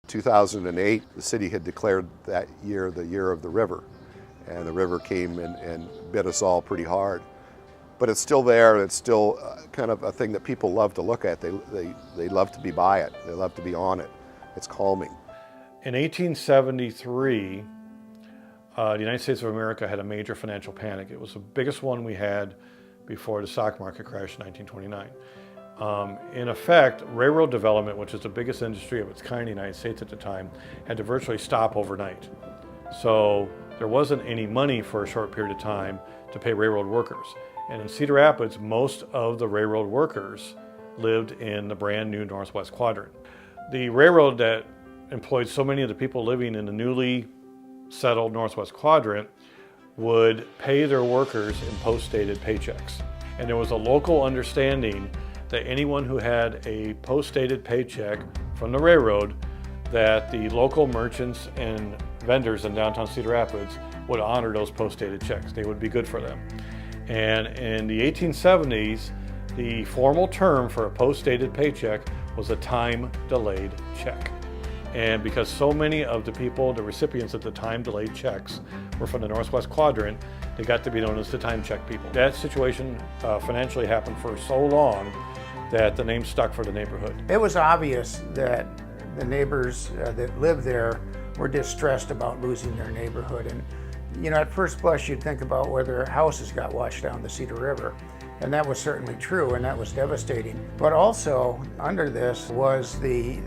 2008, the city had declared that year the year of the river, and the river came and bit us all pretty hard. But it's still there. It's still kind of a thing that people love to look at. They love to be by it. They love to be on it. It's calming. In 1873, the United States of America had a major financial panic. It was the biggest one we had before the stock market crashed in 1929. In effect, railroad development, which is the biggest industry of its kind in the United States at the time, had to virtually stop overnight. So there wasn't any money for a short period of time to pay railroad workers. And in Cedar Rapids, most of the railroad workers lived in the brand new Northwest Quadrant. The railroad that employed so many of the people living in the newly settled Northwest Quadrant would pay their workers in post-dated paychecks. And there was a local understanding that anyone who had a post-dated paycheck from the railroad, that the local merchants and vendors in downtown Cedar Rapids would honor those post-dated checks. They would be good for them. And in the 1870s, the formal term for a post-dated paycheck was a time-delayed check. And because so many of the people, the recipients of the time-delayed checks were from the Northwest Quadrant, they got to be known as the time check people. That situation financially happened for so long that the name stuck for the neighborhood. It was obvious that the neighbors that lived there were distressed about losing their neighborhood. And you know, at first blush, you'd think about whether houses got washed down the Cedar River. And that was certainly true, and that was devastating. But also, under this was the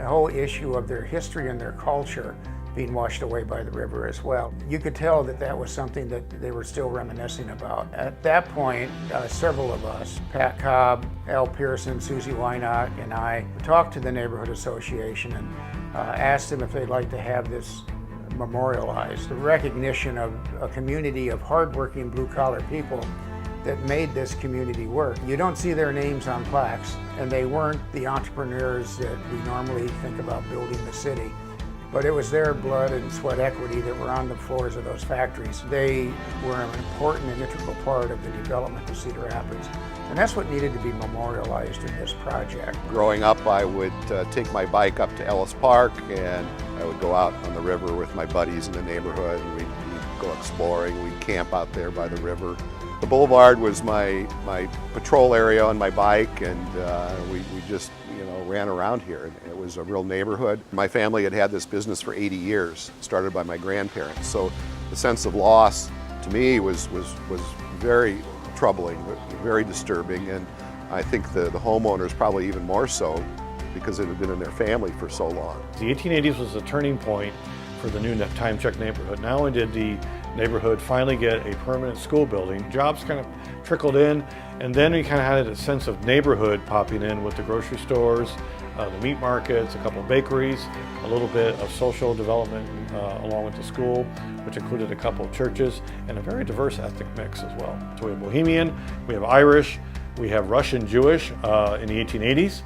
whole issue of their history and their culture being washed away by the river as well. You could tell that that was something that they were still reminiscing about. At that point, several of us, Pat Cobb, Al Pearson, Susie Wynot, and I, talked to the Neighborhood Association and asked them if they'd like to have this memorialized. The recognition of a community of hardworking blue-collar people that made this community work. You don't see their names on plaques, and they weren't the entrepreneurs that we normally think about building the city, but it was their blood and sweat equity that were on the floors of those factories. They were an important and integral part of the development of Cedar Rapids, and that's what needed to be memorialized in this project. Growing up, I would take my bike up to Ellis Park, and I would go out on the river with my buddies in the neighborhood, and we'd go exploring. We'd camp out there by the river. The boulevard was my patrol area on my bike, and we just ran around here. It was a real neighborhood. My family had had this business for 80 years, started by my grandparents. So the sense of loss to me was very troubling, very disturbing, and I think the homeowners probably even more so because it had been in their family for so long. The 1880s was a turning point for the new time check neighborhood. Not only did the neighborhood finally get a permanent school building, jobs kind of trickled in, and then we kind of had a sense of neighborhood popping in with the grocery stores, the meat markets, a couple of bakeries, a little bit of social development along with the school, which included a couple of churches, and a very diverse ethnic mix as well. So we have Bohemian, we have Irish, we have Russian Jewish in the 1880s.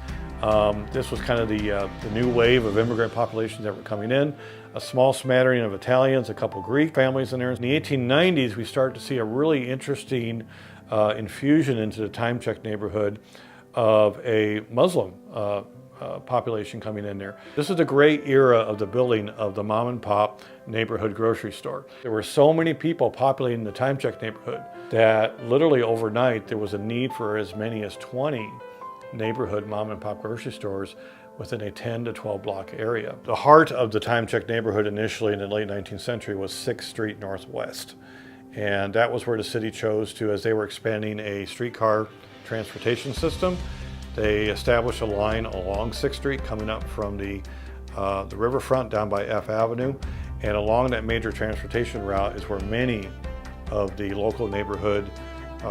This was kind of the new wave of immigrant populations that were coming in. A small smattering of Italians, a couple Greek families in there. In the 1890s, we started to see a really interesting infusion into the time check neighborhood of a Muslim population coming in there. This is the great era of the building of the mom and pop neighborhood grocery store. There were so many people populating the time check neighborhood that literally overnight there was a need for as many as 20 neighborhood mom and pop grocery stores within a 10 to 12 block area. The heart of the time check neighborhood initially in the late 19th century was 6th Street Northwest. And that was where the city chose to, as they were expanding a streetcar transportation system, they established a line along 6th Street coming up from the riverfront down by F Avenue. And along that major transportation route is where many of the local neighborhood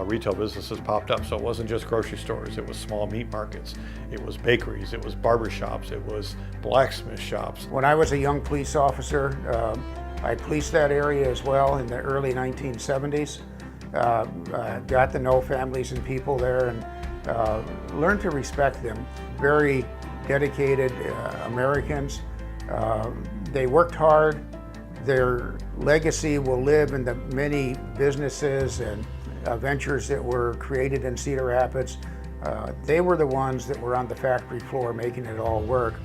retail businesses popped up. So it wasn't just grocery stores, it was small meat markets, it was bakeries, it was barber shops, it was blacksmith shops. When I was a young police officer, I policed that area as well in the early 1970s. Got to know families and people there and learned to respect them. Very dedicated Americans. They worked hard. Their legacy will live in the many businesses and ventures that were created in Cedar Rapids. They were the ones that were on the factory floor making it all work.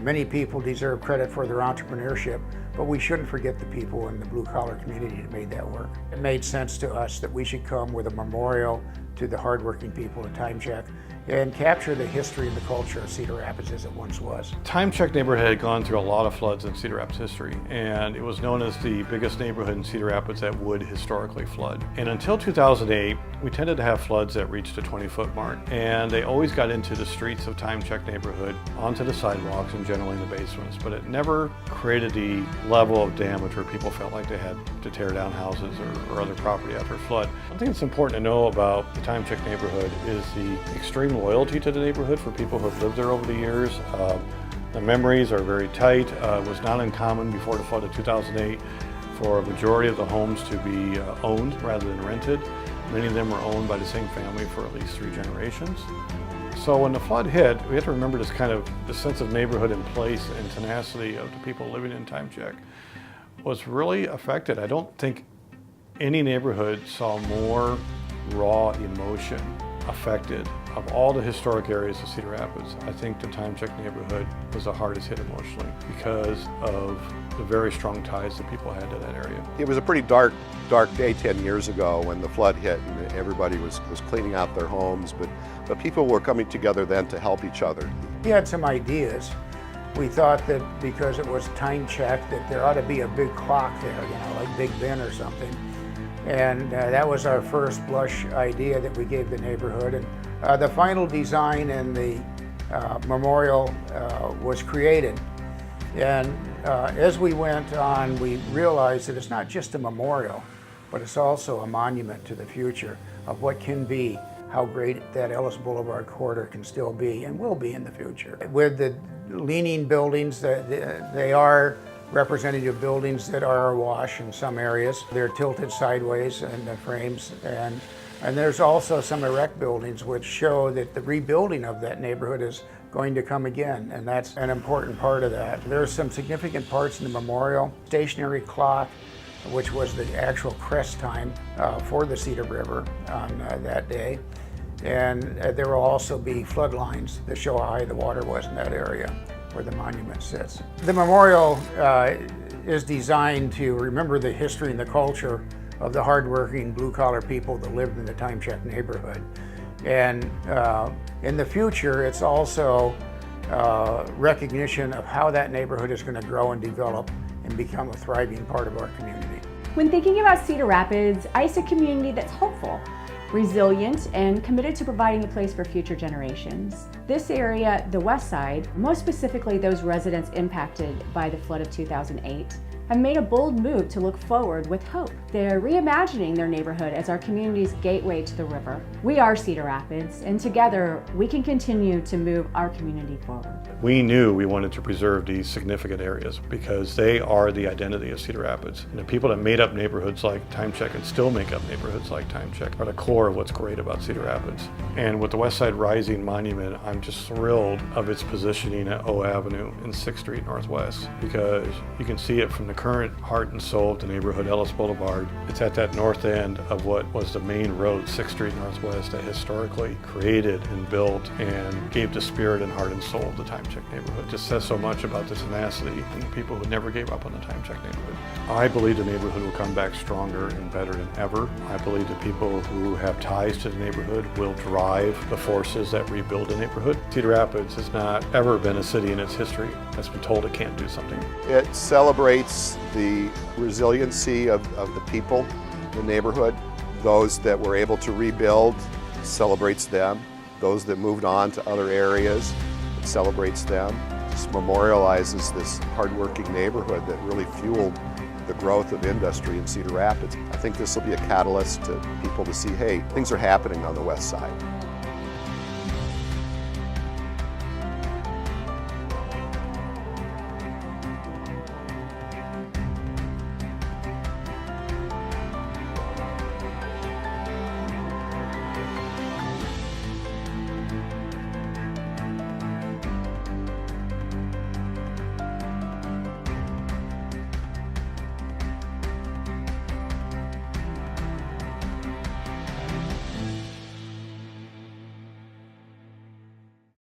Many people deserve credit for their entrepreneurship, but we shouldn't forget the people in the blue-collar community that made that work. It made sense to us that we should come with a memorial to the hardworking people of Time Check and capture the history and the culture of Cedar Rapids as it once was. Time Check neighborhood had gone through a lot of floods in Cedar Rapids history, and it was known as the biggest neighborhood in Cedar Rapids that would historically flood. And until 2008, we tended to have floods that reached a 20-foot mark, and they always got into the streets of Time Check neighborhood, onto the sidewalks, and generally in the basements, but it never created the level of damage where people felt like they had to tear down houses or other property after a flood. One thing that's important to know about the Time Check neighborhood is the extreme loyalty to the neighborhood for people who have lived there over the years. The memories are very tight. It was not uncommon before the flood of 2008 for a majority of the homes to be owned rather than rented. Many of them were owned by the same family for at least 3 generations. So when the flood hit, we have to remember this kind of the sense of neighborhood in place and tenacity of the people living in Time Check was really affected. I don't think any neighborhood saw more raw emotion affected. Of all the historic areas of Cedar Rapids, I think the Time Check neighborhood was the hardest hit emotionally because of the very strong ties that people had to that area. It was a pretty dark day 10 years ago when the flood hit and everybody was cleaning out their homes, but people were coming together then to help each other. We had some ideas. We thought that because it was Time Check that there ought to be a big clock there, like Big Ben or something. And that was our first blush idea that we gave the neighborhood. And the final design and the memorial was created. And as we went on, we realized that it's not just a memorial, but it's also a monument to the future of what can be, how great that Ellis Boulevard corridor can still be and will be in the future. With the leaning buildings, they are representative buildings that are awash in some areas. They're tilted sideways in the frames, and there's also some erect buildings which show that the rebuilding of that neighborhood is going to come again, and that's an important part of that. There's some significant parts in the memorial. Stationary clock, which was the actual crest time for the Cedar River on that day. And there will also be flood lines that show how high the water was in that area where the monument sits. The memorial is designed to remember the history and the culture of the hardworking blue-collar people that lived in the Time Check neighborhood. And in the future, it's also recognition of how that neighborhood is going to grow and develop and become a thriving part of our community. When thinking about Cedar Rapids, I see a community that's hopeful, resilient, and committed to providing a place for future generations. This area, the West Side, most specifically those residents impacted by the flood of 2008, have made a bold move to look forward with hope. They're reimagining their neighborhood as our community's gateway to the river. We are Cedar Rapids, and together we can continue to move our community forward. We knew we wanted to preserve these significant areas because they are the identity of Cedar Rapids. And the people that made up neighborhoods like Time Check and still make up neighborhoods like Time Check are the core of what's great about Cedar Rapids. And with the West Side Rising Monument, I'm just thrilled of its positioning at O Avenue and 6th Street Northwest, because you can see it from the current heart and soul of the neighborhood, Ellis Boulevard. It's at that north end of what was the main road, 6th Street Northwest, that historically created and built and gave the spirit and heart and soul of the Time Check neighborhood. It just says so much about the tenacity and the people who never gave up on the Time Check neighborhood. I believe the neighborhood will come back stronger and better than ever. I believe the people who have ties to the neighborhood will drive the forces that rebuild the neighborhood. Cedar Rapids has not ever been a city in its history that's been told it can't do something. It celebrates the resiliency of the people in the neighborhood. Those that were able to rebuild, celebrates them. Those that moved on to other areas, it celebrates them. Just memorializes this hardworking neighborhood that really fueled the growth of industry in Cedar Rapids. I think this will be a catalyst to people to see, hey, things are happening on the West Side.